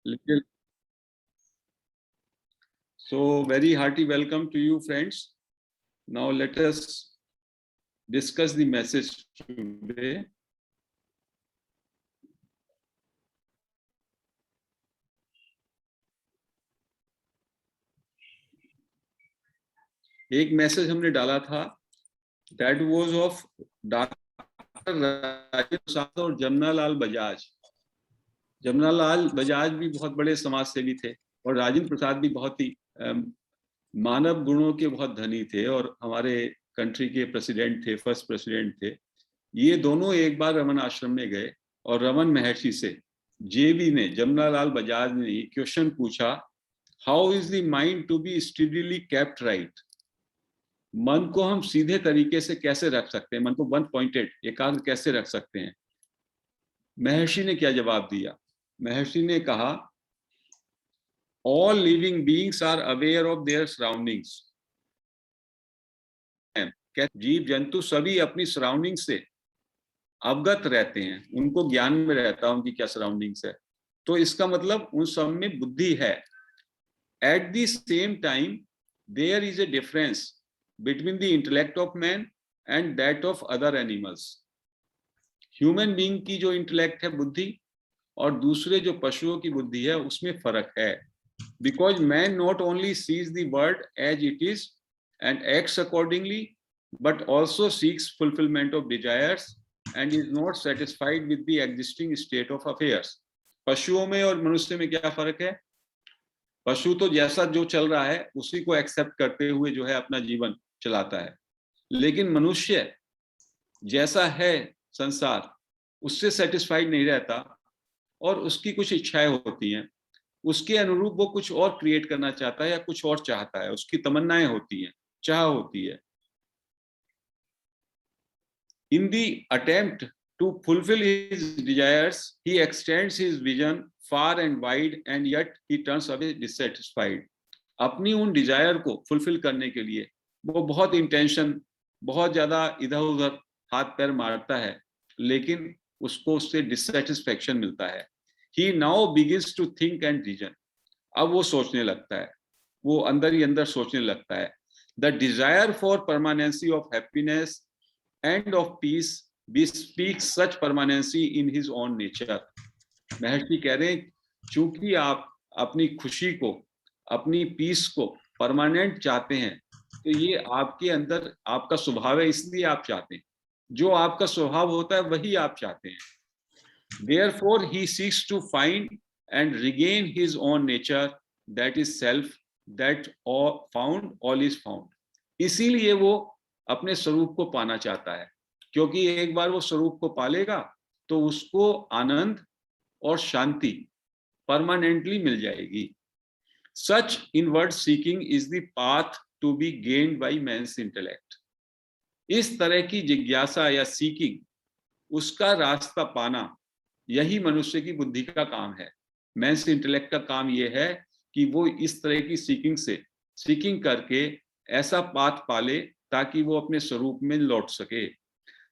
little. So very hearty welcome to you, friends. Now let us discuss the message today. एक message हमने डाला था, that was of doctor Rajendra Prasad और जमनालाल बजाज। जमनालाल बजाज भी बहुत बड़े समाज सेवी थे और राजेंद्र प्रसाद भी बहुत ही मानव गुणों के बहुत धनी थे और हमारे कंट्री के प्रेसिडेंट थे, फर्स्ट प्रेसिडेंट थे। ये दोनों एक बार रमन आश्रम में गए और रमन महर्षि से जेबी ने, जमनालाल बजाज ने क्वेश्चन पूछा, how is the mind to be steadily kept right? मन को हम सीधे तरीके से कैसे रख सकते हैं, मन को वन पॉइंटेड, एकाग्र कैसे रख सकते हैं? महर्षि ने क्या जवाब दिया? महर्षि ने कहा, all living beings are aware of their surroundings. जीव जंतु सभी अपनी सराउंडिंग से अवगत रहते हैं, उनको ज्ञान में रहता है उनकी क्या सराउंडिंग्स है। तो इसका मतलब उन सब में बुद्धि है। At the same time there is a difference between the intellect of man and that of other animals. Human being की जो इंटेलेक्ट है, बुद्धि, और दूसरे जो पशुओं की बुद्धि है, उसमें फर्क है। Because man not only sees the world as it is and acts accordingly, but also seeks fulfillment of desires and is not satisfied with the existing state of affairs. पशुओं में और मनुष्य में क्या फर्क है? पशु तो जैसा जो चल रहा है उसी को एक्सेप्ट करते हुए जो है अपना जीवन चलाता है, लेकिन मनुष्य जैसा है संसार उससे सेटिस्फाइड नहीं रहता और उसकी कुछ इच्छाएं होती हैं, उसके अनुरूप वो कुछ और क्रिएट करना चाहता है या कुछ और चाहता है, उसकी तमन्नाएं होती हैं, चाह होती है। In the attempt to fulfill his desires, he extends his vision far and wide, and yet he turns away dissatisfied. अपनी उन डिजायर को फुलफिल करने के लिए वो बहुत इंटेंशन, बहुत ज्यादा इधर उधर हाथ पैर मारता है, लेकिन उसको उससे डिससेटिस्फैक्शन मिलता है। He now begins to think and reason. अब वो सोचने लगता है, वो अंदर ही अंदर सोचने लगता है। The desire for permanency of happiness and of peace bespeaks such permanency in his own nature. महर्षि कह रहे हैं, चूंकि आप अपनी खुशी को, अपनी पीस को परमानेंट चाहते हैं, तो ये आपके अंदर आपका स्वभाव है, इसलिए आप चाहते हैं। जो आपका स्वभाव होता है वही आप चाहते हैं। Therefore he seeks to find and regain his own nature, that is self, that all found all is found. इसीलिए वो अपने स्वरूप को पाना चाहता है, क्योंकि एक बार वो स्वरूप को पालेगा तो उसको आनंद और शांति परमानेंटली मिल जाएगी। Such inward seeking is the path to be gained by man's intellect. इस तरह की जिज्ञासा या सीकिंग, उसका रास्ता पाना, यही मनुष्य की बुद्धि का काम है। मैंस इंटेलेक्ट का काम यह है कि वो इस तरह की सीकिंग करके ऐसा पाथ पाले ताकि वो अपने स्वरूप में लौट सके।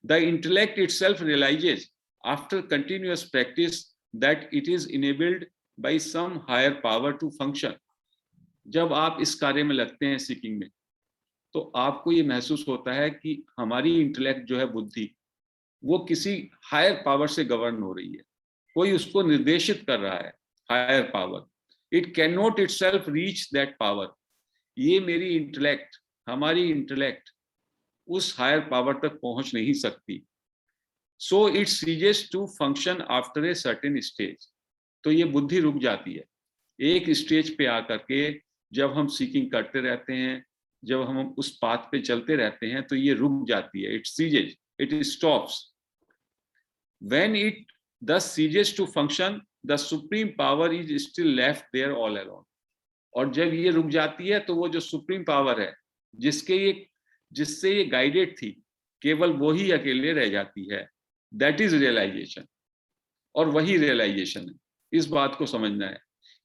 The intellect itself realizes after continuous practice that it is enabled by some higher power to function. जब आप इस कार्य में लगते हैं सीकिंग में, तो आपको ये महसूस होता है कि हमारी इंटेलेक्ट जो है, बुद्धि, वो किसी हायर पावर से गवर्न हो रही है, कोई उसको निर्देशित कर रहा है, higher power. It can not itself reach that power. ये मेरी इंटेलेक्ट, हमारी इंटेलेक्ट उस हायर पावर तक पहुंच नहीं सकती। So it ceases to function after a certain stage. तो ये बुद्धि रुक जाती है एक स्टेज पे आकर के। जब हम सीकिंग करते रहते हैं, जब हम उस पाथ पे चलते रहते हैं, तो ये रुक जाती है। It ceases, it stops. When it thus ceases to function, the supreme power is still left there all alone. और जब ये रुक जाती है तो वो जो सुप्रीम पावर है, जिससे ये गाइडेड थी, केवल वो ही अकेले रह जाती है। That is realisation. और वही रियलाइजेशन है। इस बात को समझना है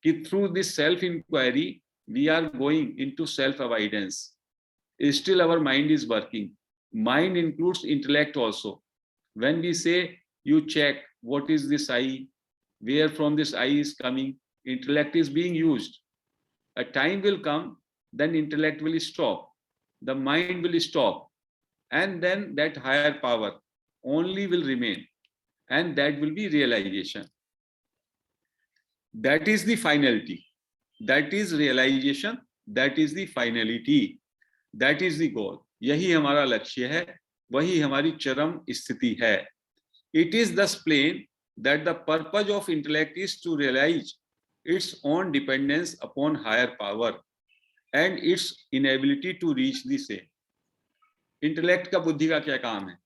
कि through this self inquiry we are going into self avoidance. Still our mind is working. Mind includes intellect also. When we say you check what is this I, where from this I is coming, intellect is being used. A time will come, then intellect will stop, the mind will stop, and then that higher power only will remain, and that will be realization. That is the finality. That is realization. That is the finality. That is the goal. यही हमारा लक्ष्य है, वही हमारी चरम स्थिति है. It is thus plain that the purpose of intellect is to realize its own dependence upon higher power and its inability to reach the same. Intellect का बुद्धि का क्या काम है?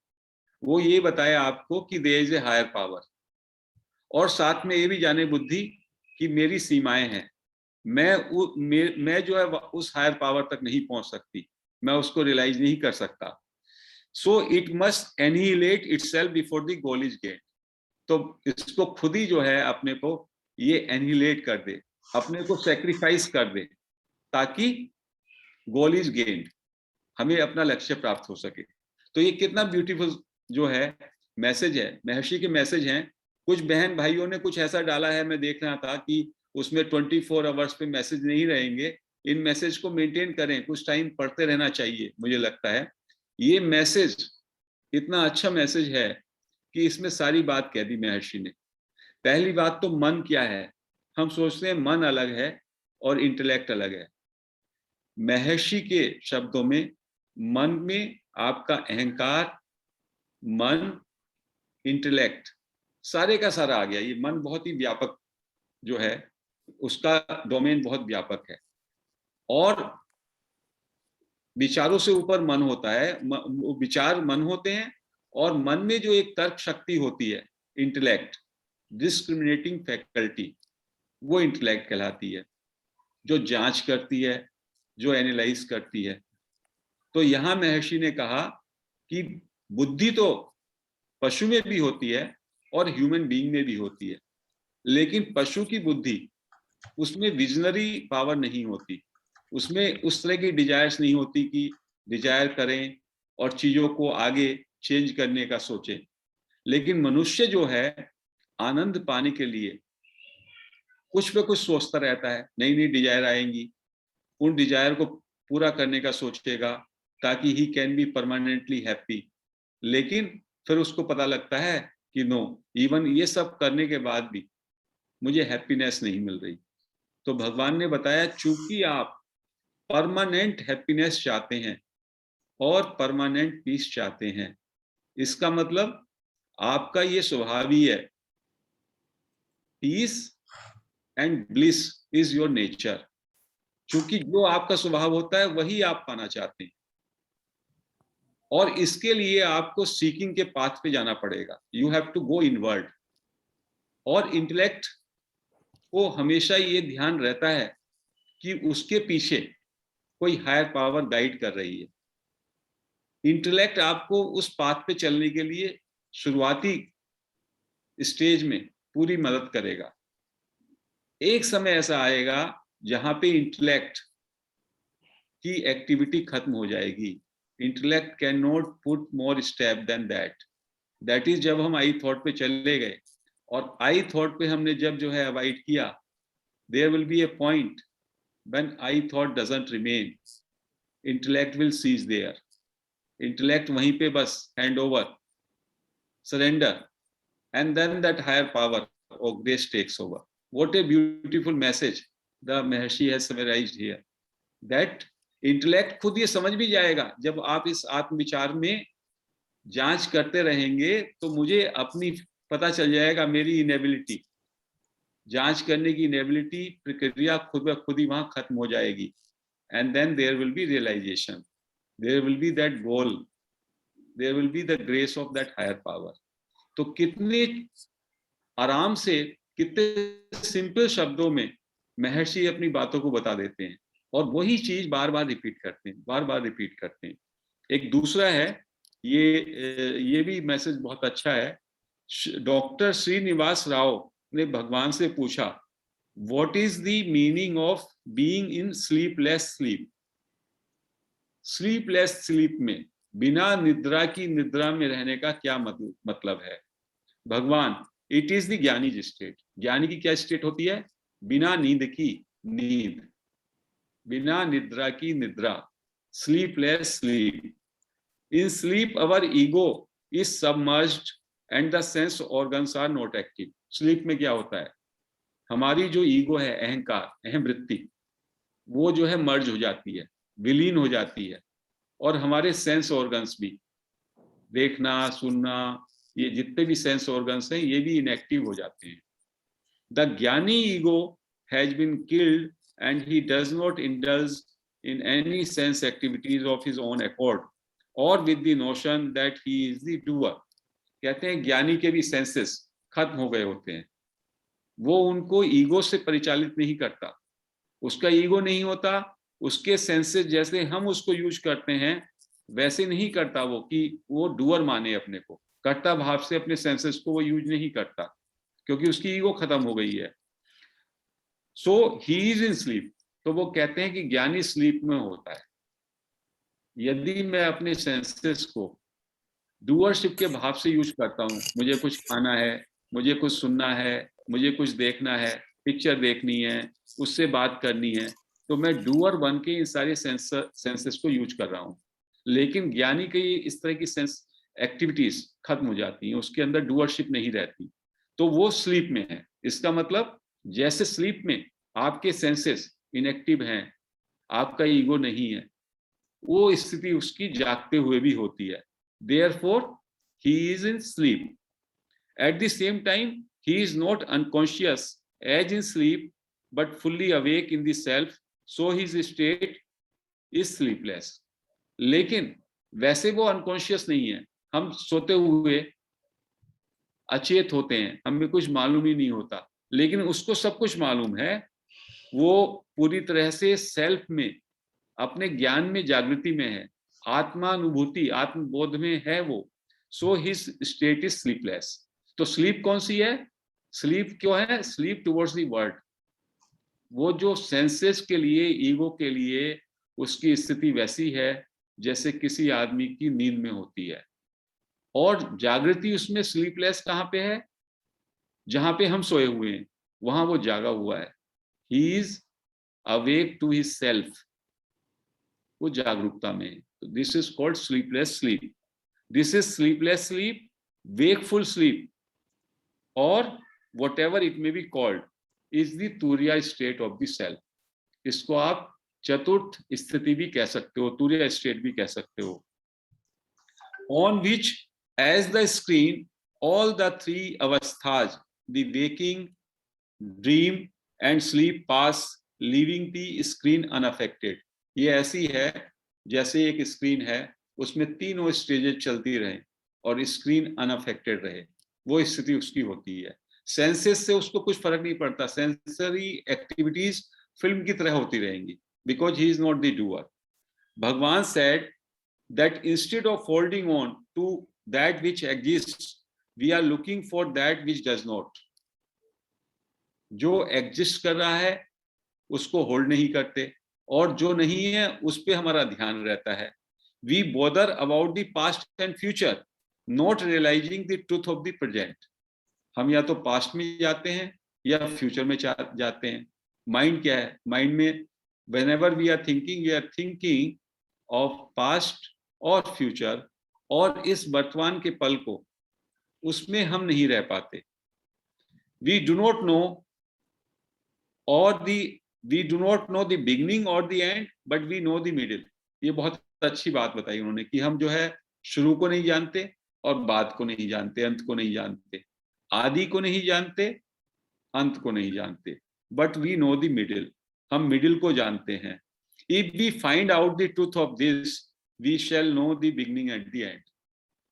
वो ये बताया आपको कि there is a higher power, और साथ में ये भी जाने बुद्धि कि मेरी सीमाएं हैं, मैं जो है उस हायर पावर तक नहीं पहुंच सकती, मैं उसको रियलाइज नहीं कर सकता. So it must annihilate itself before the goal is gained. तो इसको खुद ही जो है अपने को ये एनिहिलेट कर दे, अपने को सेक्रीफाइस कर दे, ताकि गोल इज गेन्ड, हमें अपना लक्ष्य प्राप्त हो सके. तो ये कितना ब्यूटीफुल जो है मैसेज है, महर्षि के मैसेज हैं. कुछ बहन भाइयों ने कुछ ऐसा डाला है, मैं देख रहा था कि उसमें 24 आवर्स पे मैसेज नहीं रहेंगे. इन मैसेज को मेंटेन करें, कुछ टाइम पढ़ते रहना चाहिए. मुझे लगता है ये मैसेज इतना अच्छा मैसेज है कि इसमें सारी बात कह दी महर्षि ने. पहली बात तो मन क्या है. हम सोचते हैं मन अलग है और इंटेलेक्ट अलग है. महर्षि के शब्दों में मन में आपका अहंकार, मन, इंटेलेक्ट सारे का सारा आ गया. ये मन बहुत ही व्यापक जो है, उसका डोमेन बहुत व्यापक है. और विचारों से ऊपर मन होता है, विचार मन होते हैं, और मन में जो एक तर्क शक्ति होती है, इंटेलेक्ट, डिस्क्रिमिनेटिंग फैकल्टी, वो इंटेलेक्ट कहलाती है, जो जांच करती है, जो एनालाइज करती है. तो यहां महर्षि ने कहा कि बुद्धि तो पशु में भी होती है और ह्यूमन बीइंग में भी होती है, लेकिन पशु की बुद्धि, उसमें विजनरी पावर नहीं होती, उसमें उस तरह की डिजायर्स नहीं होती कि डिजायर करें और चीजों को आगे चेंज करने का सोचें. लेकिन मनुष्य जो है आनंद पाने के लिए कुछ पे कुछ सोचता रहता है, नई नई डिजायर आएंगी, उन डिजायर को पूरा करने का सोचेगा ताकि he can be permanently happy. लेकिन फिर उसको पता लगता है कि नो, इवन ये सब करने के बाद भी मुझे हैप्पीनेस नहीं मिल रही. तो भगवान ने बताया, चूंकि आप परमानेंट हैप्पीनेस चाहते हैं और परमानेंट पीस चाहते हैं, इसका मतलब आपका ये स्वभाव ही है. Peace and bliss is your nature. क्योंकि जो आपका स्वभाव होता है वही आप पाना चाहते हैं, और इसके लिए आपको सीकिंग के पाथ पे जाना पड़ेगा. You have to go inward. और इंटेलेक्ट को हमेशा ये ध्यान रहता है कि उसके पीछे कोई हायर पावर गाइड कर रही है. इंटेलेक्ट आपको उस पाथ पे चलने के लिए शुरुआती स्टेज में पूरी मदद करेगा. एक समय ऐसा आएगा जहां पे इंटेलेक्ट की एक्टिविटी खत्म हो जाएगी. Intellect can not put more step than that. That is जब हम आई थॉट पे चले गए, और आई थॉट पे हमने जब जो है अवॉइड किया, there will be a point when I thought doesn't remain, intellect will cease there. Intellect वहीं पे बस hand over, surrender, and then that higher power or grace takes over. What a beautiful message the Maharshi has summarized here. That intellect खुद ये समझ भी जाएगा, जब आप इस आत्मविचार में जांच करते रहेंगे तो मुझे अपनी पता चल जाएगा, मेरी इनेबिलिटी, जांच करने की इनेबिलिटी, प्रक्रिया खुद ब खुद ही वहां खत्म हो जाएगी. And then there will be realization, there will be that goal, there will be the grace of that higher power. तो कितने आराम से, कितने सिंपल शब्दों में महर्षि अपनी बातों को बता देते हैं, और वही चीज बार बार रिपीट करते हैं, बार बार रिपीट करते हैं. एक दूसरा है, ये भी मैसेज बहुत अच्छा है. डॉक्टर श्रीनिवास राव ने भगवान से पूछा, what is the meaning of being in sleepless sleep. Sleepless sleep में, बिना निद्रा की निद्रा में रहने का क्या मतलब है. भगवान, इट इज द ज्ञानी स्टेट. ज्ञानी की क्या स्टेट होती है? बिना नींद की नींद, बिना निद्रा की निद्रा, sleepless sleep. In sleep, our ego is submerged and the sense organs are not active. Sleep में क्या होता है, हमारी जो ईगो है, अहंकार, अहम वृत्ति, वो जो है मर्ज हो जाती है, विलीन हो जाती है, और हमारे सेंस ऑर्गन्स भी, देखना, सुनना, ये जितने भी सेंस ऑर्गन्स हैं ये भी इनएक्टिव हो जाते हैं. The jnani ego has been killed and he does not indulge in any sense activities of his own accord or with the notion that he is the doer. कहते हैं ज्ञानी के भी सेंसेस खत्म हो गए होते हैं, वो उनको ईगो से परिचालित नहीं करता, उसका ईगो नहीं होता, उसके सेंसेस जैसे हम उसको यूज करते हैं वैसे नहीं करता वो, कि वो डूअर माने अपने को, कर्ता भाव से अपने सेंसेस को वो यूज नहीं करता, क्योंकि उसकी ईगो खत्म हो गई है. सो ही इज इन स्लीप. तो वो कहते हैं कि ज्ञानी स्लीप में होता है. यदि मैं अपने सेंसेस को डूअरशिप के भाव से यूज करता हूँ, मुझे कुछ खाना है, मुझे कुछ सुनना है, मुझे कुछ देखना है, पिक्चर देखनी है, उससे बात करनी है, तो मैं डूअर बन के इन सारे सेंसेस को यूज कर रहा हूँ. लेकिन ज्ञानी के इस तरह की सेंस एक्टिविटीज खत्म हो जाती हैं, उसके अंदर डूअरशिप नहीं रहती, तो वो स्लीप में है. इसका मतलब जैसे स्लीप में आपके सेंसेस इनएक्टिव हैं, आपका ईगो नहीं है, वो स्थिति उसकी जागते हुए भी होती है. Therefore, he is in sleep. At the same time, he is not unconscious as in sleep, but fully awake in the self, so his state is sleepless. लेकिन वैसे वो अनकॉन्शियस नहीं है. हम सोते हुए अचेत होते हैं, हमें कुछ मालूम ही नहीं होता, लेकिन उसको सब कुछ मालूम है. वो पूरी तरह से सेल्फ में, अपने ज्ञान में, जागृति में है, आत्मानुभूति, आत्मबोध में है वो. So his state is sleepless. तो स्लीप कौन सी है? स्लीप क्यों है? Sleep towards the world. वो जो सेंसेस के लिए, ईगो के लिए उसकी स्थिति वैसी है जैसे किसी आदमी की नींद में होती है. और जागृति उसमें स्लीपलेस कहाँ पे है? जहां पे हम सोए हुए हैं वहां वो जागा हुआ है. He is awake to his self, वो जागरूकता में. तो this is called sleepless sleep. This is sleepless sleep, wakeful sleep, or whatever it may be called, is the turiya state of the self. इसको आप चतुर्थ स्थिति भी कह सकते हो, तुरिया स्टेट भी कह सकते हो. On which, as the screen, all the three avasthas, the waking, dream and sleep pass, leaving the screen unaffected. ये ऐसी है जैसे एक स्क्रीन है, उसमें तीनों स्टेजेस चलती रहे और स्क्रीन अनअफेक्टेड रहे. वो स्थिति उसकी होती है. सेंसेस से उसको कुछ फर्क नहीं पड़ता, सेंसरी एक्टिविटीज फिल्म की तरह होती रहेंगी, because he is not the doer. भगवान said that instead of holding on to that which exists, we are looking for that which does not. जो एग्जिस्ट कर रहा है उसको होल्ड नहीं करते, और जो नहीं है उस पर हमारा ध्यान रहता है. We bother about the past and future, not realising the truth of the present. हम या तो पास्ट में जाते हैं या फ्यूचर में जाते हैं. माइंड क्या है? माइंड में whenever we are thinking of past और फ्यूचर, और इस वर्तमान के पल को, उसमें हम नहीं रह पाते. वी डू नॉट नो और we do not know the beginning or the end, but we know the middle. ये बहुत अच्छी बात बताई उन्होंने कि हम जो है शुरू को नहीं जानते और बाद को नहीं जानते, अंत को नहीं जानते, आदि को नहीं जानते, अंत को नहीं जानते, but we know the middle. हम मिडिल को जानते हैं. If we find out the truth of this, we shall know the beginning and the end.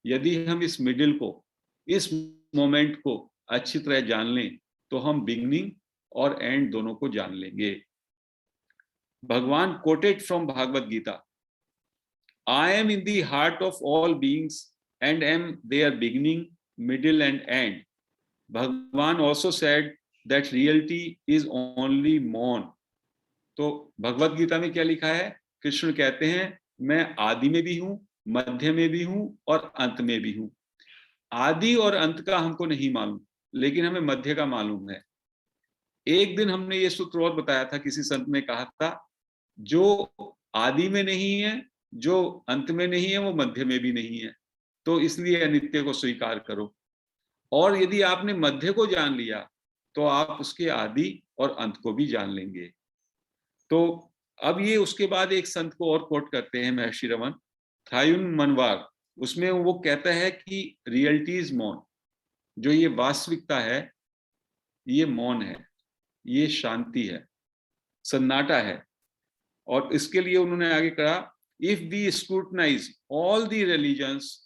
यदि हम इस मिडिल को, इस मोमेंट को अच्छी तरह जान लें तो हम बिगनिंग और एंड दोनों को जान लेंगे. भगवान quoted from Bhagavad Gita, I am in the heart of all beings and am their beginning, middle and end. भगवान also said that reality is only मॉन. तो भगवत गीता में क्या लिखा है? कृष्ण कहते हैं मैं आदि में भी हूं, मध्य में भी हूं और अंत में भी हूं. आदि और अंत का हमको नहीं मालूम, लेकिन हमें मध्य का मालूम है. एक दिन हमने ये सूत्र और बताया था, किसी संत ने कहा था, जो आदि में नहीं है, जो अंत में नहीं है, वो मध्य में भी नहीं है, तो इसलिए अनित्य को स्वीकार करो। और यदि आपने मध्य को जान लिया तो आप उसके आदि और अंत को भी जान लेंगे। तो अब ये उसके बाद एक संत को और कोट करते हैं महर्षि रमन, थायुन मनवार। उसमें वो कहता है कि रियलिटी इज मौन, जो ये वास्तविकता है ये मौन है, ये शांति है, सन्नाटा है। और इसके लिए उन्होंने आगे कहा, if we scrutinise all the religions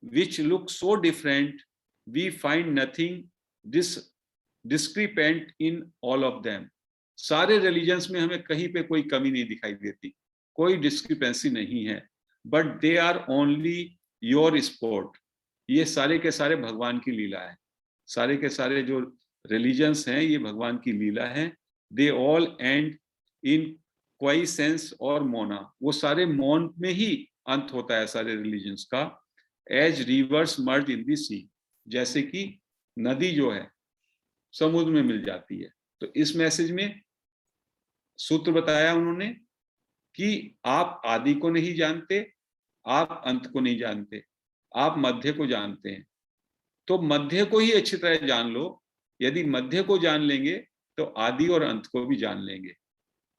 which look so different, we find nothing discrepant in all of them. सारे रिलीजन्स में हमें कहीं पे कोई कमी नहीं दिखाई देती, कोई डिस्क्रिपेंसी नहीं है, but they are only your sport. ये सारे के सारे भगवान की लीला है, सारे के सारे जो रिलीजन्स हैं ये भगवान की लीला है। दे ऑल एंड इन क्वाइसेंस और मोना, वो सारे मौन में ही अंत होता है सारे रिलीजन्स का। एज रिवर्स मर्ज इन दी सी, जैसे कि नदी जो है समुद्र में मिल जाती है। तो इस मैसेज में सूत्र बताया उन्होंने कि आप आदि को नहीं जानते, आप अंत को नहीं जानते, आप मध्य को जानते हैं। तो मध्य को ही अच्छी तरह जान लो। यदि मध्य को जान लेंगे तो आदि और अंत को भी जान लेंगे।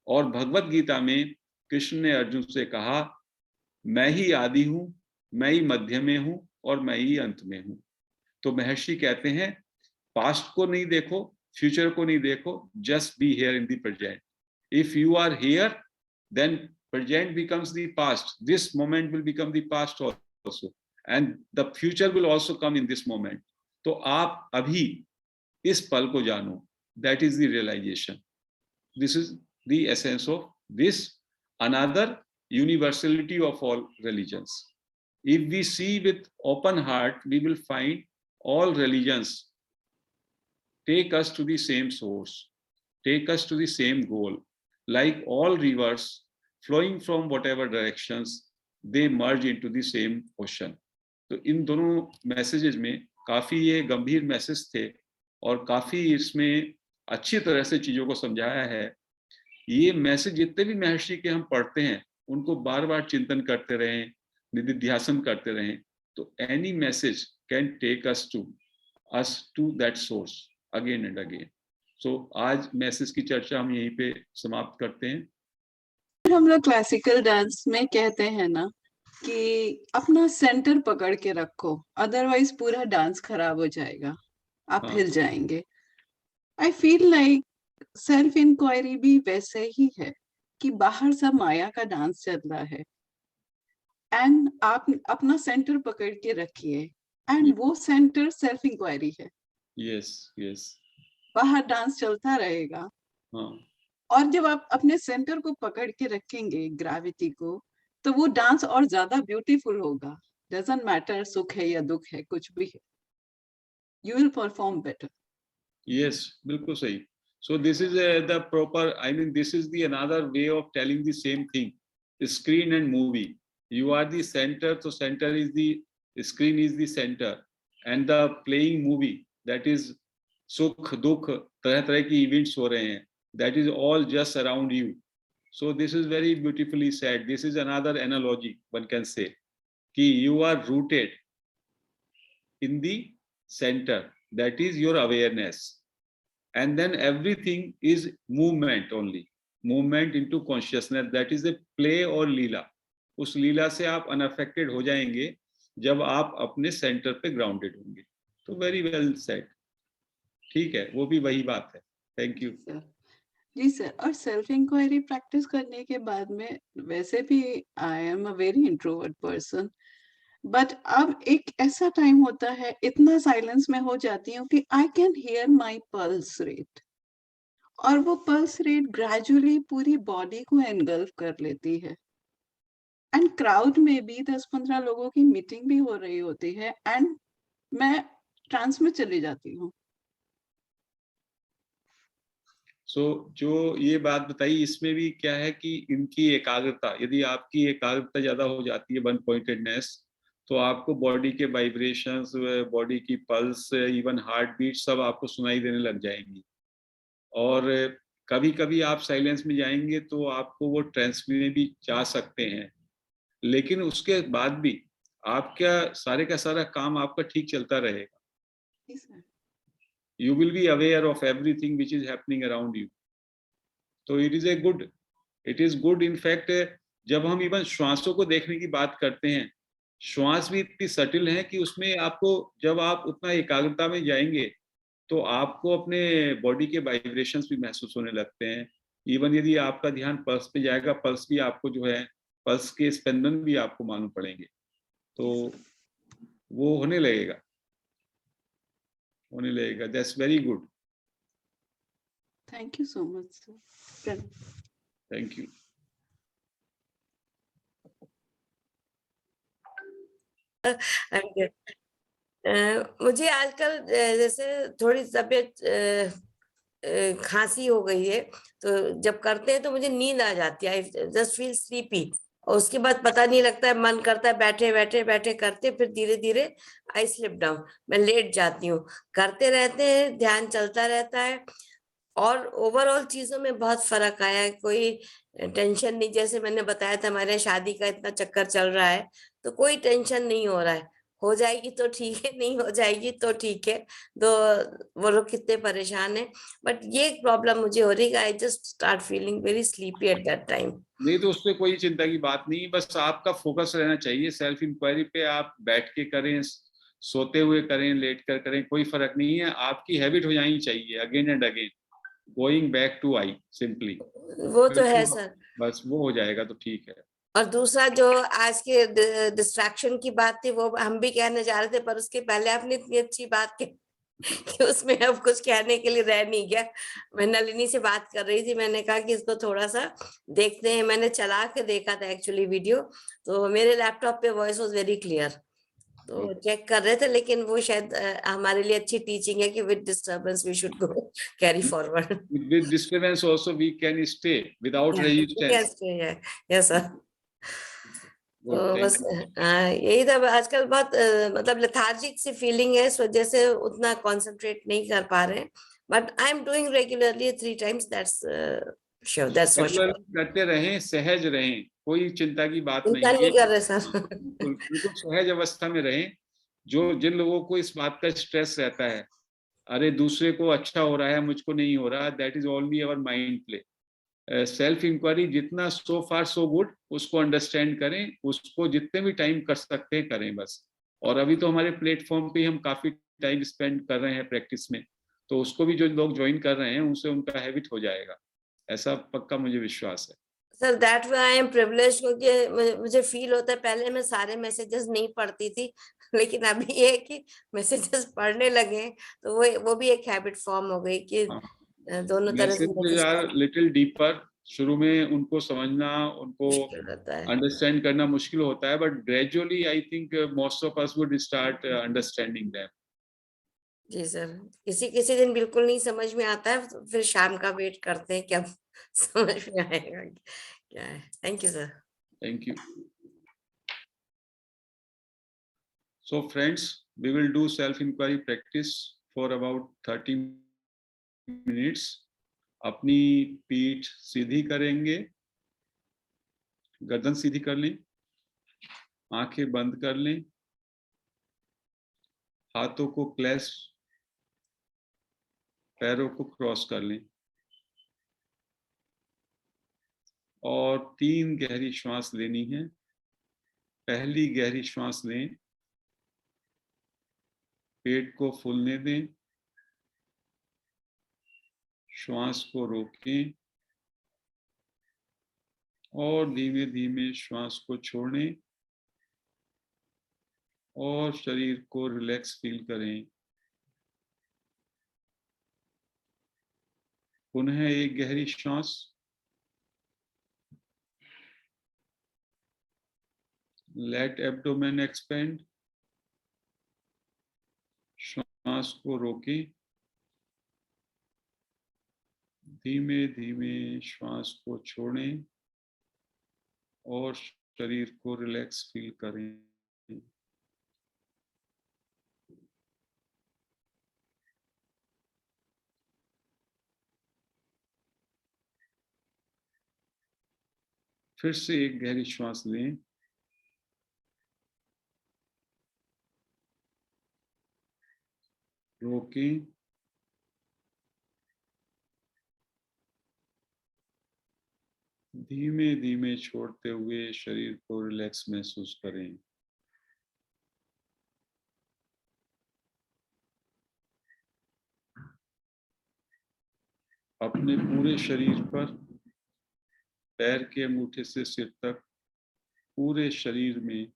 और भगवत गीता में कृष्ण ने अर्जुन से कहा, मैं ही आदि हूं, मैं ही मध्य में हूं और मैं ही अंत में हूं। तो महर्षि कहते हैं, पास्ट को नहीं देखो, फ्यूचर को नहीं देखो, just be here in the present. If you are here then present becomes the past, this moment will become the past also, and the future will also come in this moment. तो आप अभी इस पल को जानो, that is the realisation. This is the essence of this another universality of all religions. If we see with open heart, we will find all religions take us to the same source, take us to the same goal. Like all rivers flowing from whatever directions, they merge into the same ocean. तो इन दोनों messages में काफी ये गंभीर message थे और काफी इसमें अच्छी तरह से चीजों को समझाया है। ये मैसेज जितने भी महर्षि के हम पढ़ते हैं उनको बार बार चिंतन करते रहें, निधिध्यासन करते रहें, तो any message can take us to that source again and again. So आज मैसेज की चर्चा हम यहीं पे समाप्त करते हैं। हम लोग क्लासिकल डांस में कहते हैं ना कि अपना सेंटर पकड़ के रखो, अदरवाइज पूरा डांस खराब हो जाएगा, आप हिल जाएंगे। I feel like self inquiry भी वैसे ही है कि बाहर सब माया का डांस चल रहा है एंड आप अपना सेंटर पकड़ के रखिए, एंड वो सेंटर सेल्फ इंक्वायरी है। यस यस, बाहर डांस चलता रहेगा। हाँ, और जब आप अपने सेंटर को पकड़ के रखेंगे, ग्रेविटी को, तो वो डांस और ज्यादा ब्यूटीफुल होगा। डजंट मैटर सुख है या दुख है, कुछ भी है, you will perform better. Yes, बिल्कुल सही। So this is the proper, I mean this is the another way of telling the same thing. Screen and movie, you are the center, so center is the screen is the center, and the playing movie, that is sukh dukh, तरह तरह की events हो रहे हैं, that is all just around you. So this is very beautifully said. This is another analogy one can say कि you are rooted in the center, that is your awareness, and then everything is movement only, movement into consciousness, that is a play or लीला। उस लीला से आप unaffected हो जाएंगे जब आप अपने centre पे ग्राउंडेड होंगे। तो वेरी वेल सेड, ठीक है, वो भी वही बात है। थैंक यू जी सर। और सेल्फ इंक्वायरी प्रैक्टिस करने के बाद में, वैसे भी I am a very introvert person, but अब एक ऐसा टाइम होता है, इतना साइलेंस में हो जाती हूँ कि I can hear my pulse rate, और वो पल्स रेट ग्रेजुअली पूरी बॉडी को एनगल्फ कर लेती है। एंड क्राउड में भी 10-15 लोगों की मीटिंग भी हो रही होती है एंड मैं ट्रांस में चली जाती हूँ। सो जो ये बात बताई, इसमें भी क्या है कि इनकी एकाग्रता, यदि आपकी एकाग्रता ज्यादा हो जाती है, वन पॉइंटेडनेस, तो आपको बॉडी के वाइब्रेशंस, बॉडी की पल्स, इवन हार्ट बीट सब आपको सुनाई देने लग जाएंगी। और कभी कभी आप साइलेंस में जाएंगे तो आपको वो ट्रांस में भी जा सकते हैं, लेकिन उसके बाद भी आपका सारे का सारा काम आपका ठीक चलता रहेगा. जी sir. You will be aware of everything which is happening around you. तो it is good in fact. जब हम इवन श्वासों को देखने की बात करते हैं, श्वास भी इतनी सटिल है कि उसमें आपको, जब आप उतना एकाग्रता में जाएंगे तो आपको अपने बॉडी के वाइब्रेशंस भी महसूस होने लगते हैं. इवन यदि आपका ध्यान पल्स पे जाएगा, पल्स भी आपको जो है, पल्स के स्पंदन भी आपको मालूम पड़ेंगे. तो वो होने लगेगा. That's very good. Thank you so much sir. Thank you. मुझे आजकल जैसे थोड़ी तबीयत खांसी हो गई है, तो जब करते हैं तो मुझे नींद आ जाती है. I just feel sleepy. और उसके बाद पता नहीं लगता है, मन करता है बैठे बैठे बैठे करते, फिर धीरे धीरे आई स्लिप डाउन, मैं लेट जाती हूँ. करते रहते हैं, ध्यान चलता रहता है, और ओवरऑल चीजों में बहुत फर्क आया है. कोई टेंशन नहीं, जैसे मैंने बताया था हमारे यहाँ शादी का इतना चक्कर चल रहा है, तो कोई टेंशन नहीं हो रहा है. हो जाएगी तो ठीक है, नहीं हो जाएगी तो ठीक है. तो वो लोग कितने परेशान है, बट ये एक प्रॉब्लम मुझे हो रही है. I just start feeling very sleepy at that time. नहीं तो उससे कोई चिंता की बात नहीं, बस आपका फोकस रहना चाहिए सेल्फ इंक्वायरी पे. आप बैठ के करें, सोते हुए करें, लेट कर करें, कोई फर्क नहीं है. आपकी हैबिट हो जानी चाहिए again and again, going back to I simply. वो तो है सर. बस वो हो जाएगा तो ठीक है. और दूसरा जो आज के डिस्ट्रैक्शन की बात थी, वो हम भी कहने जा रहे थे, पर उसके पहले आपने इतनी अच्छी बात की कि उसमें अब कुछ कहने के लिए रह नहीं गया. मैं नलिनी से बात कर रही थी, मैंने कहा कि इसको थोड़ा सा देखते हैं. मैंने चला के देखा था एक्चुअली वीडियो, तो मेरे लैपटॉप पे वॉइस वाज वेरी क्लियर, तो चेक कर रहे थे. लेकिन वो शायद हमारे लिए अच्छी टीचिंग है कि with disturbance we should go carry forward. With disturbance also we can stay without resistance. Yes sir. तो Good, thank बस you. यही था. आजकल बहुत मतलब लेथार्जिक सी फीलिंग है, इस वजह से उतना कंसंट्रेट नहीं कर पा रहे हैं. But I am doing regularly 3 times. That's sure, that's for sure. करते रहें, सहज रहें, कोई चिंता की बात चिंता नहीं नहीं है. कर रहे सर. बिल्कुल बिल्कुल सहज अवस्था में रहें. जिन लोगों को इस बात का स्ट्रेस रहता है, अरे दूसरे को अच्छा हो रहा है, मुझको नहीं हो रहा, that is only our mind play. Self inquiry जितना सो फार सो गुड, उसको अंडरस्टैंड करें, उसको जितने भी टाइम कर सकते हैं करें बस. और अभी तो हमारे प्लेटफॉर्म पे हम काफी टाइम स्पेंड कर रहे हैं प्रैक्टिस में, तो उसको भी जो लोग ज्वाइन कर रहे हैं उनसे उनका हैबिट हो जाएगा, ऐसा पक्का मुझे विश्वास है. Sir that way I am privilege, क्योंकि मुझे फील होता है, पहले मैं सारे मैसेजेस नहीं पढ़ती थी, लेकिन अभी ये है कि मैसेजेस पढ़ने लगे, तो वो भी एक हैबिट फॉर्म हो गई कि दोनों तरह से मैसेजेस आर लिटिल डीपर. शुरू में उनको समझना, उनको मुश्किल रहता है. अंडरस्टैंड करना मुश्किल होता है, but gradually I think most of us would start understanding them. जी सर. किसी किसी दिन बिल्कुल नहीं समझ में आता है, तो फिर शाम का वेट करते हैं कि अब समझ में आएगा क्या है. Thank you sir. Thank you. So friends, we will do self-inquiry practice for about 30 minutes. अपनी पीठ सीधी करेंगे, गर्दन सीधी कर लें, आंखें बंद कर लें, हाथों को क्लैस्प, पैरों को क्रॉस कर लें, और 3 गहरी श्वास लेनी है. पहली गहरी श्वास लें, पेट को फूलने दें, श्वास को रोकें और धीमे धीमे श्वास को छोड़ें और शरीर को रिलैक्स फील करें. पुनः एक गहरी श्वास, लेट एब्डोमेन एक्सपेंड, श्वास को रोकें, धीमे धीमे श्वास को छोड़ें और शरीर को रिलैक्स फील करें. फिर से एक गहरी श्वास लें। रोकें। धीमे धीमे छोड़ते हुए शरीर को रिलैक्स महसूस करें। अपने पूरे शरीर पर, पैर के अंगूठे से सिर तक, पूरे शरीर में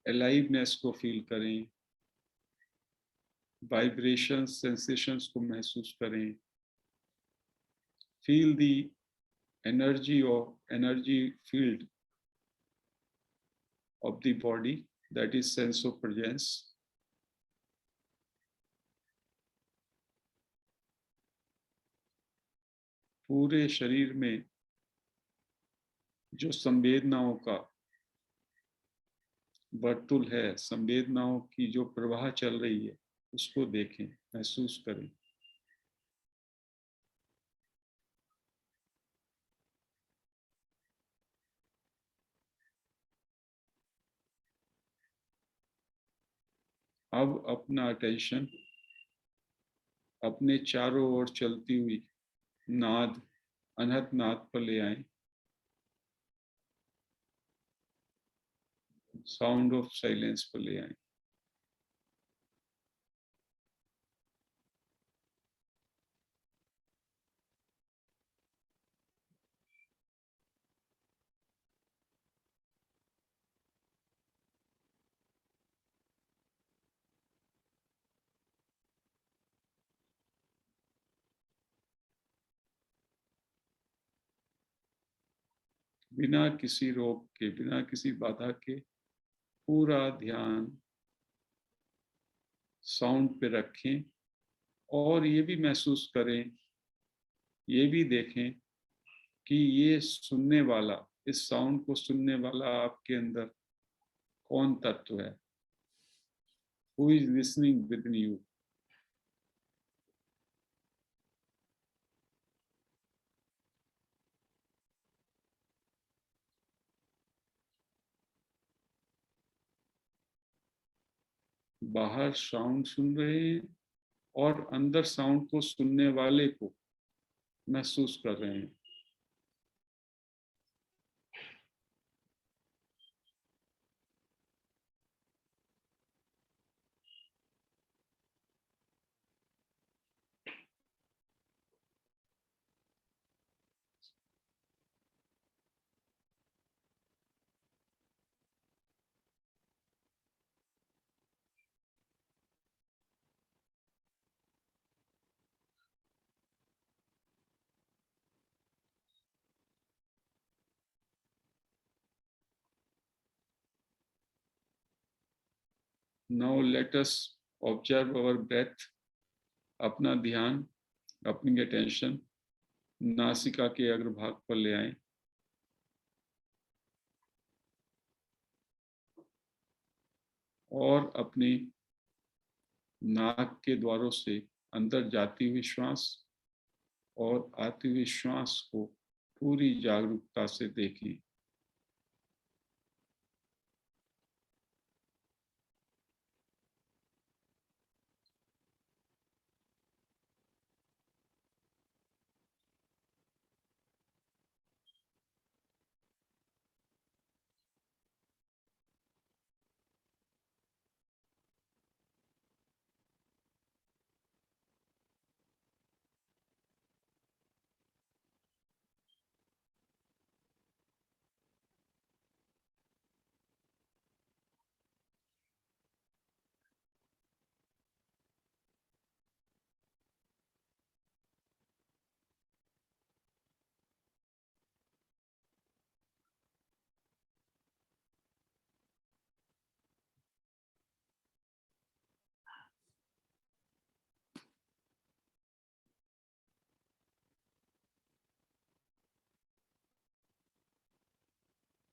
अलाइवनेस को फील करें। वाइब्रेशंस, सेंसेशंस को महसूस करें। Feel the energy field of the body, that is sense of presence. पूरे शरीर में जो संवेदनाओं का वर्तुल है, संवेदनाओं की जो प्रवाह चल रही है, उसको देखें, महसूस करें। अब अपना अटेंशन अपने चारों ओर चलती हुई नाद, अनहद नाद पर ले आए। साउंड ऑफ साइलेंस पर ले आए। बिना किसी रोक के, बिना किसी बाधा के पूरा ध्यान साउंड पे रखें और ये भी महसूस करें, ये भी देखें कि ये सुनने वाला, इस साउंड को सुनने वाला आपके अंदर कौन तत्व है? Who is listening within you? बाहर साउंड सुन रहे हैं और अंदर साउंड को सुनने वाले को महसूस कर रहे हैं। Now let us observe our breath. अपना ध्यान, अपनी अटेंशन नासिका के अग्रभाग पर ले आएं। और अपनी नाक के द्वारों से अंदर जाती हुई श्वास और आती हुई श्वास को पूरी जागरूकता से देखें।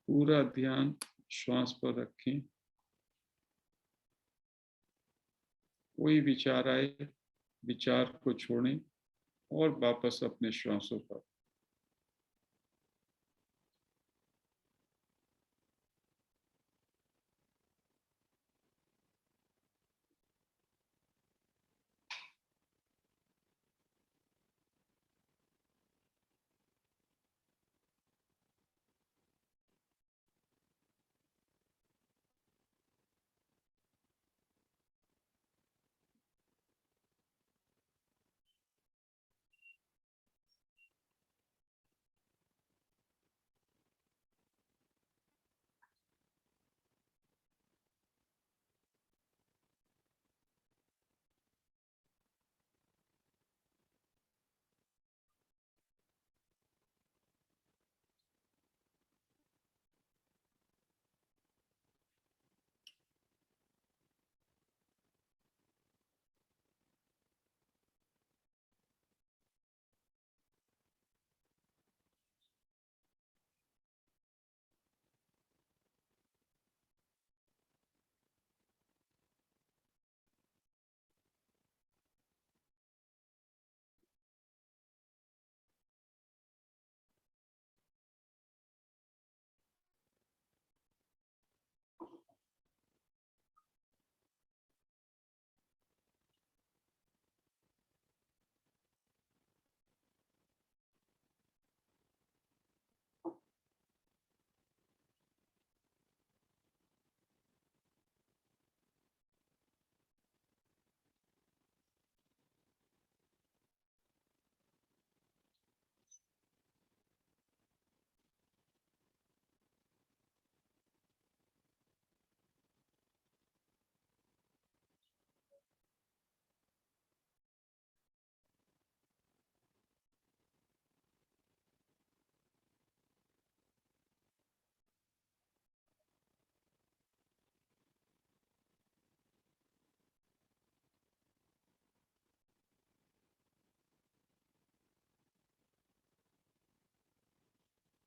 पूरा ध्यान श्वास पर रखें। कोई विचार आए, विचार को छोड़ें और वापस अपने श्वासों पर।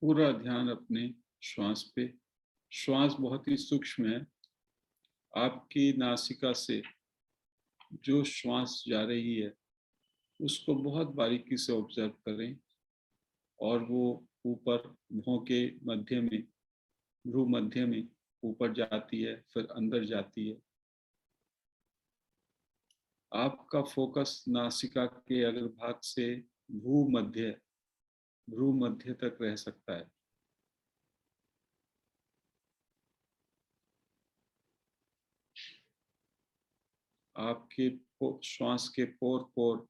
पूरा ध्यान अपने श्वास पे। श्वास बहुत ही सूक्ष्म है। आपकी नासिका से जो श्वास जा रही है उसको बहुत बारीकी से ऑब्जर्व करें, और वो ऊपर भौं के मध्य में, भ्रू मध्य में ऊपर जाती है, फिर अंदर जाती है। आपका फोकस नासिका के अग्रभाग से भ्रू मध्य तक रह सकता है। आपके श्वास के पोर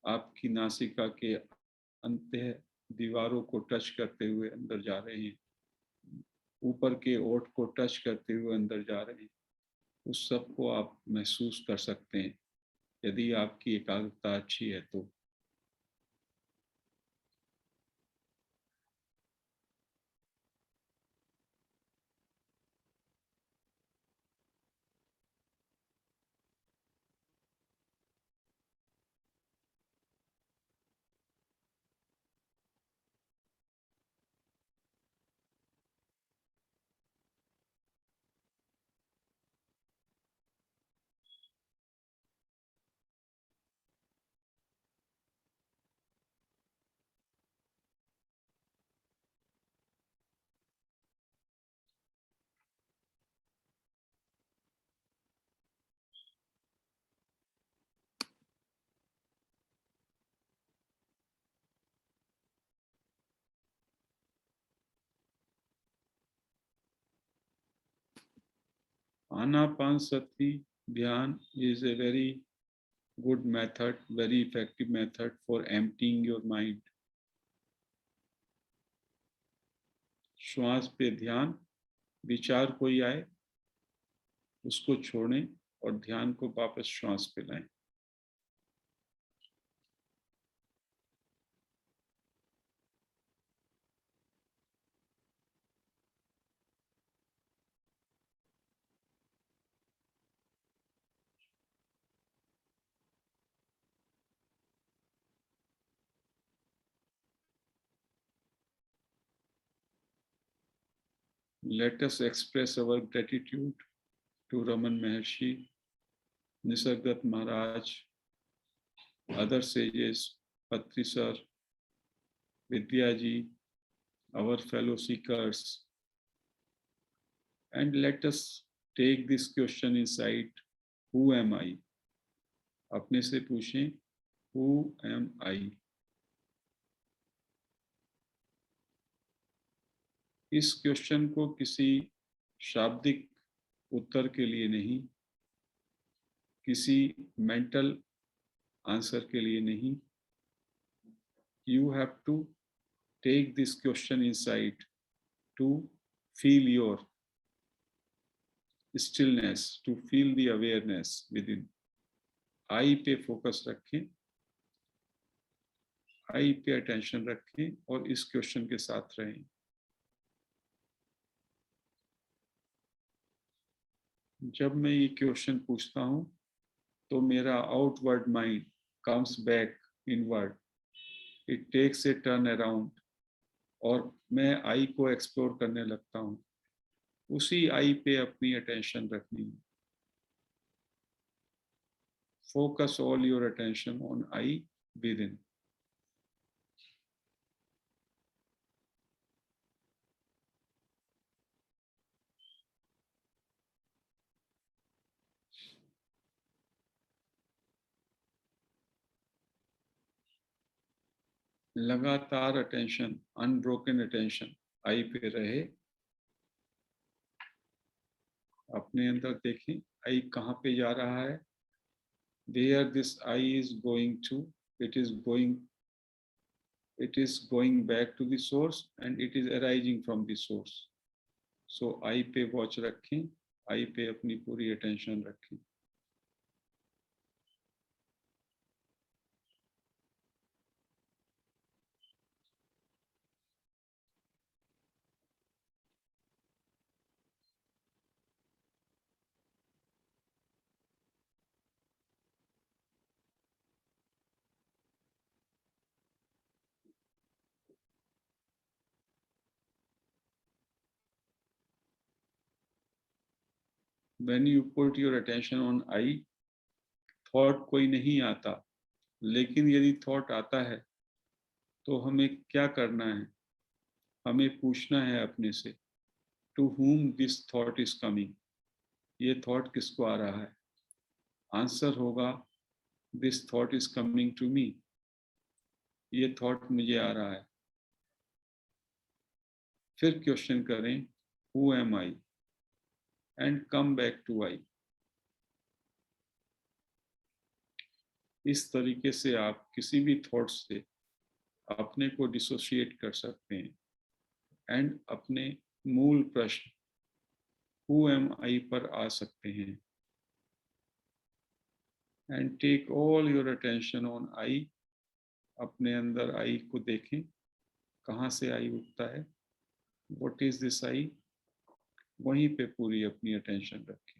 आपकी नासिका के अंत्य दीवारों को टच करते हुए अंदर जा रहे हैं, ऊपर के ओठ को टच करते हुए अंदर जा रहे हैं। उस सब को आप महसूस कर सकते हैं यदि आपकी एकाग्रता अच्छी है तो। आनापानसति ध्यान is a very good method, very effective method for emptying your mind. श्वास पे ध्यान, विचार कोई आए उसको छोड़ें और ध्यान को वापस श्वास पे लाएं। Let us express our gratitude to Raman Maharshi, Nisargat Maharaj, other sages, Patri Sir, Vidya ji, our fellow seekers, and let us take this question inside, who am I? अपने से पूछें, who am I? इस question को किसी शाब्दिक उत्तर के लिए नहीं, किसी मेंटल आंसर के लिए नहीं। You have to take this question inside to feel your stillness, to feel the awareness within. आई पे फोकस रखें, आई पे अटेंशन रखें और इस क्वेश्चन के साथ रहें। जब मैं ये क्वेश्चन पूछता हूँ तो मेरा outward mind comes back inward, it takes a turn around, और मैं आई को एक्सप्लोर करने लगता हूँ। उसी आई पे अपनी अटेंशन रखनी है। Focus all your attention on I with in. लगातार अटेंशन, अनब्रोकन अटेंशन आई पे रहे। अपने अंदर देखें आई कहाँ पे जा रहा है। Where this eye is going to, it is going back to the source and it is arising from the source. So आई पे वॉच रखें, आई पे अपनी पूरी अटेंशन रखें। when you put your attention on I, thought कोई नहीं आता, लेकिन यदि थॉट आता है तो हमें क्या करना है? हमें पूछना है अपने से, to whom this thought is coming, ये थॉट किसको आ रहा है? आंसर होगा, this thought is coming to me, ये थॉट मुझे आ रहा है। फिर क्वेश्चन करें, who am I, and come back to I. इस तरीके से आप किसी भी थॉट से अपने को डिसोशिएट कर सकते हैं एंड अपने मूल प्रश्न हु एम आई पर आ सकते हैं। And take all your attention on I, अपने अंदर आई को देखें, कहाँ से आई उठता है, व्हाट इज दिस आई, वहीं पे पूरी अपनी अटेंशन रखें।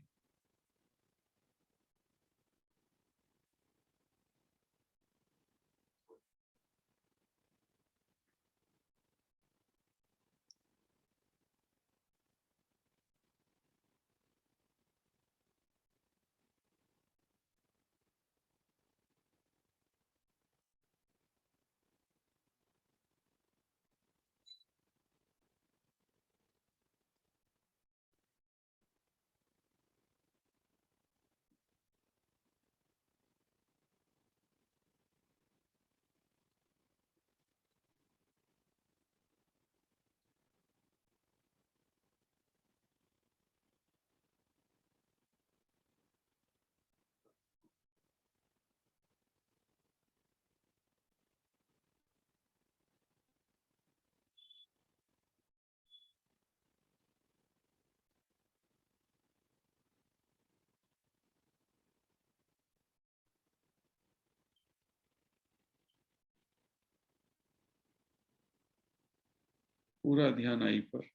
पूरा ध्यान आई पर।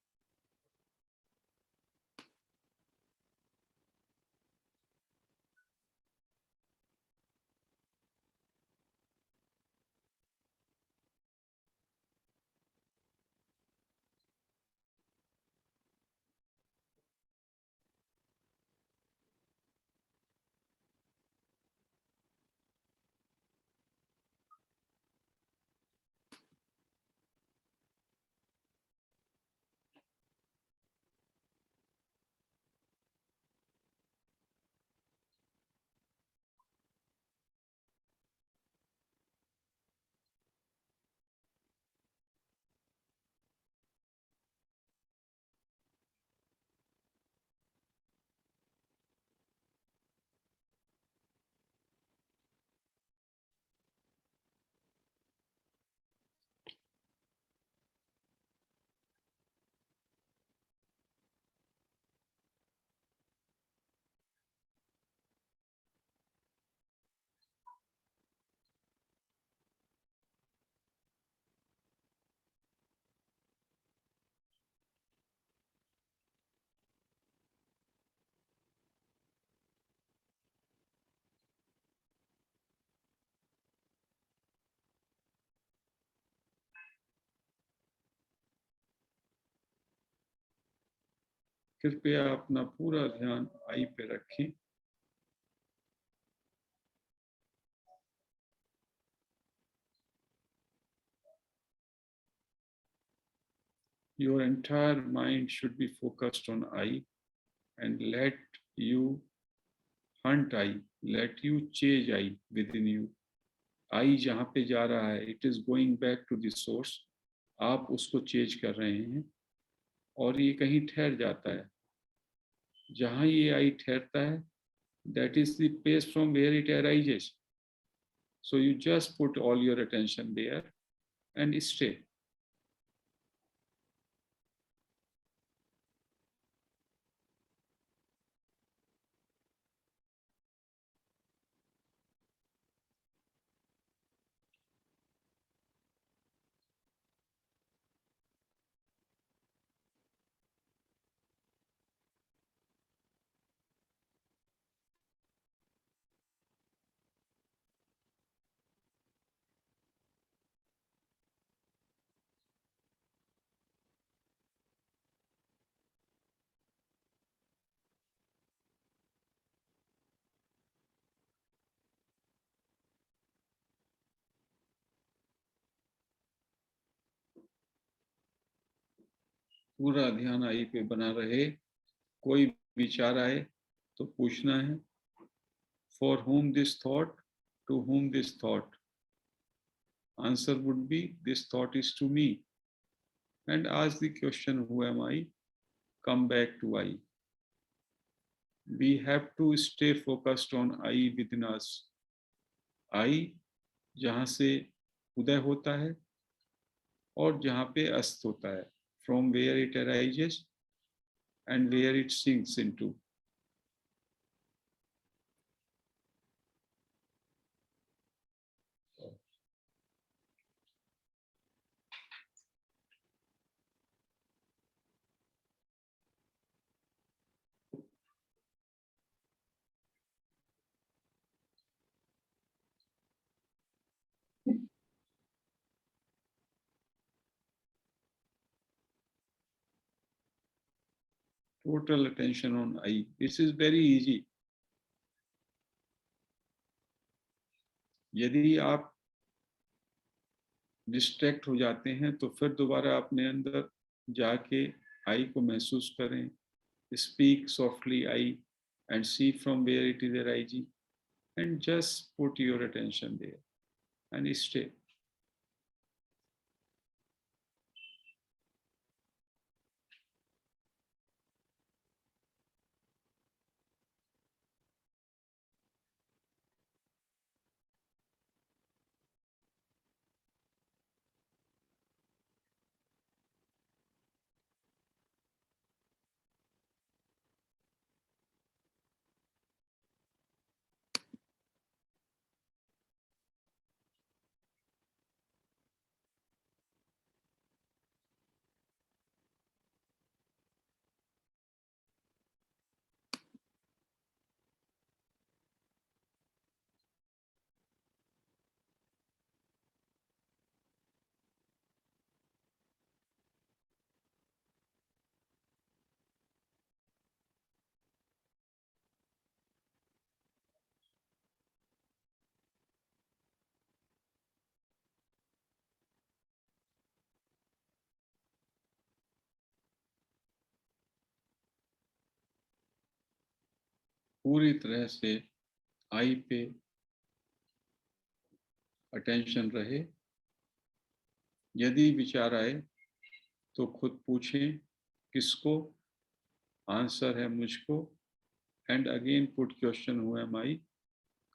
कृपया अपना पूरा ध्यान आई पे रखें। Your entire mind should be focused on I, and let you hunt I, let you chase I within you. I जहाँ पे जा रहा है, it is going back to the source. आप उसको चेज कर रहे हैं और ये कहीं ठहर जाता है। जहाँ ये आई ठहरता है, that is the place from where it arises. So you just put all your attention there and stay. पूरा ध्यान आई पे बना रहे। कोई विचार आए तो पूछना है, for whom this thought, to whom this thought. Answer would be, this thought is to me. And ask the question, who am I? Come back to I. We have to stay focused on I within us. I जहाँ से उदय होता है और जहाँ पे अस्त होता है, from where it arises and where it sinks into. Total attention on I. This is very easy. यदि आप डिस्ट्रैक्ट हो जाते हैं तो फिर दोबारा अपने अंदर जाके आई को महसूस करें. Speak softly I and see from where it is arising and just put your attention there and stay. पूरी तरह से आई पे अटेंशन रहे. यदि विचार आए तो खुद पूछें किसको. आंसर है मुझको. And again put question, who am I?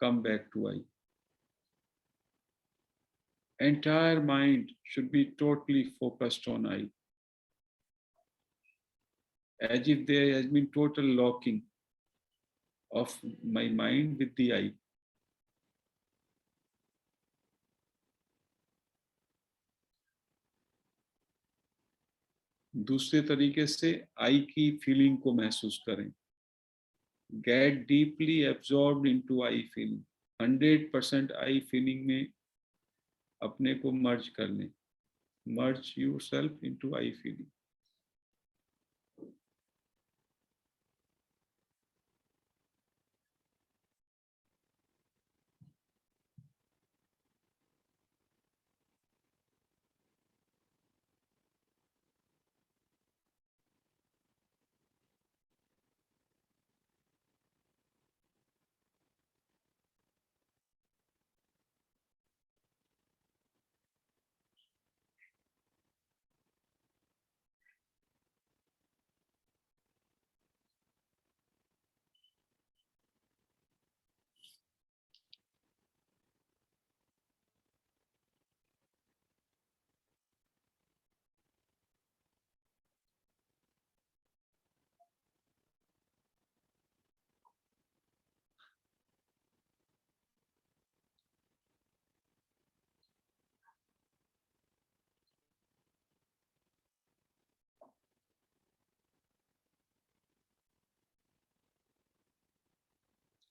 Come back to I. Entire mind should be totally focused on I, as if there has been total locking of my mind with the I. दूसरे तरीके से आई की feeling को महसूस करें. Get deeply absorbed into I feeling. 100% I feeling में अपने को मर्ज कर लें. Merge yourself into I feeling.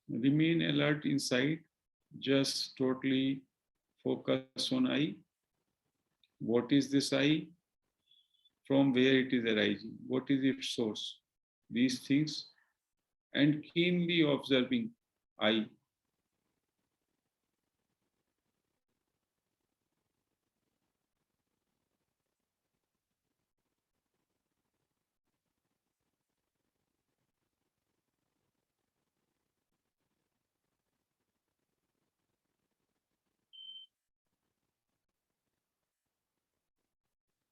Remain alert inside. Just totally focus on I. What is this I? From where it is arising? What is its source? These things, and keenly observing I.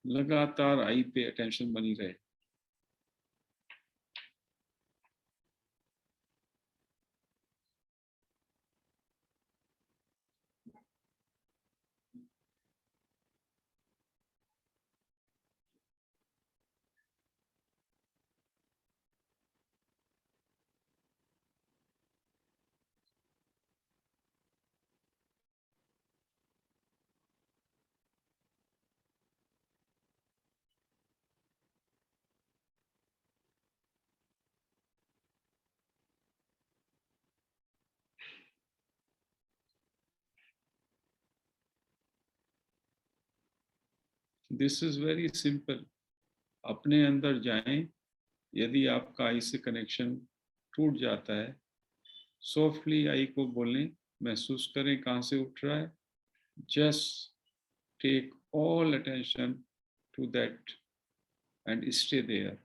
लगातार आई pay attention बनी रहे। This is very simple. अपने अंदर जाएं, यदि आपका आई से connection टूट जाता है, सॉफ्टली आई को बोलें, महसूस करें कहाँ से उठ रहा है, just take all attention to that and stay there.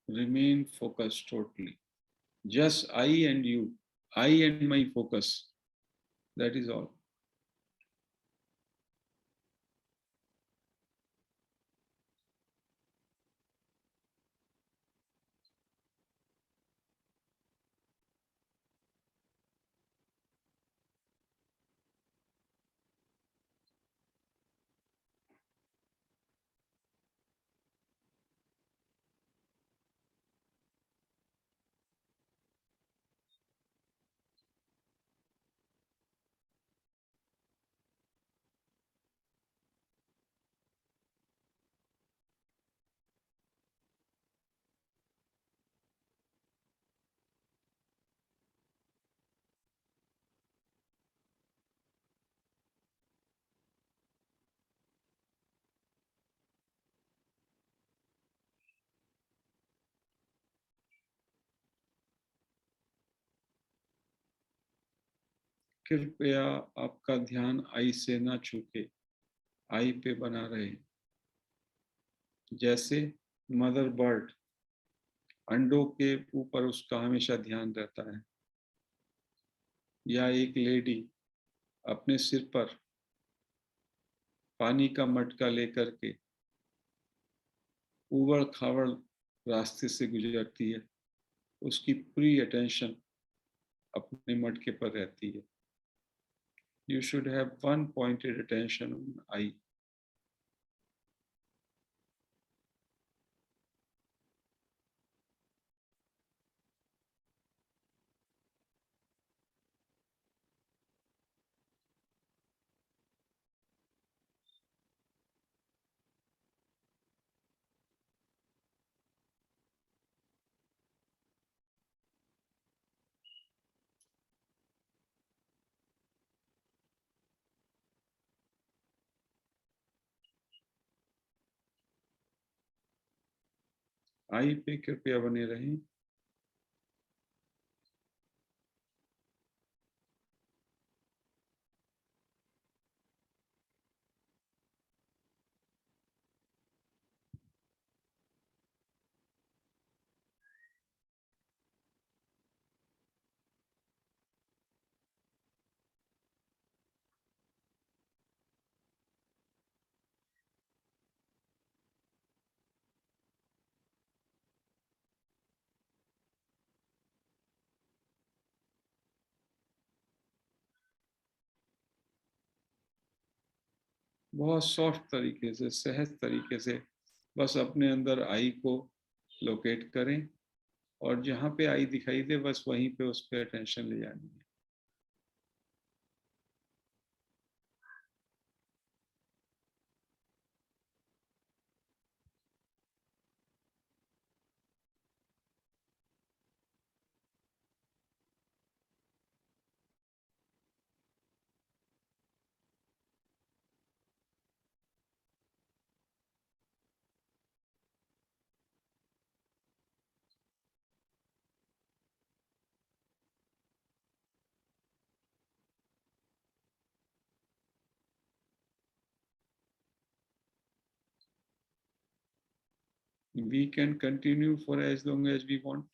Remain focused totally. Just I and you, I and my focus. That is all. कृपया आपका ध्यान आई से ना छूटे, आई पे बना रहे। जैसे मदर बर्ड, अंडों के ऊपर उसका हमेशा ध्यान रहता है, या एक लेडी अपने सिर पर पानी का मटका लेकर के उबड़ खाबड़ रास्ते से गुजरती है, उसकी पूरी अटेंशन अपने मटके पर रहती है। You should have one pointed attention on I. आई पे कृपया बने रहें। बहुत सॉफ्ट तरीके से, सहज तरीके से बस अपने अंदर आई को लोकेट करें, और जहाँ पे आई दिखाई दे बस वहीं पे उस पर अटेंशन ले जानी है। We can continue for as long as we want.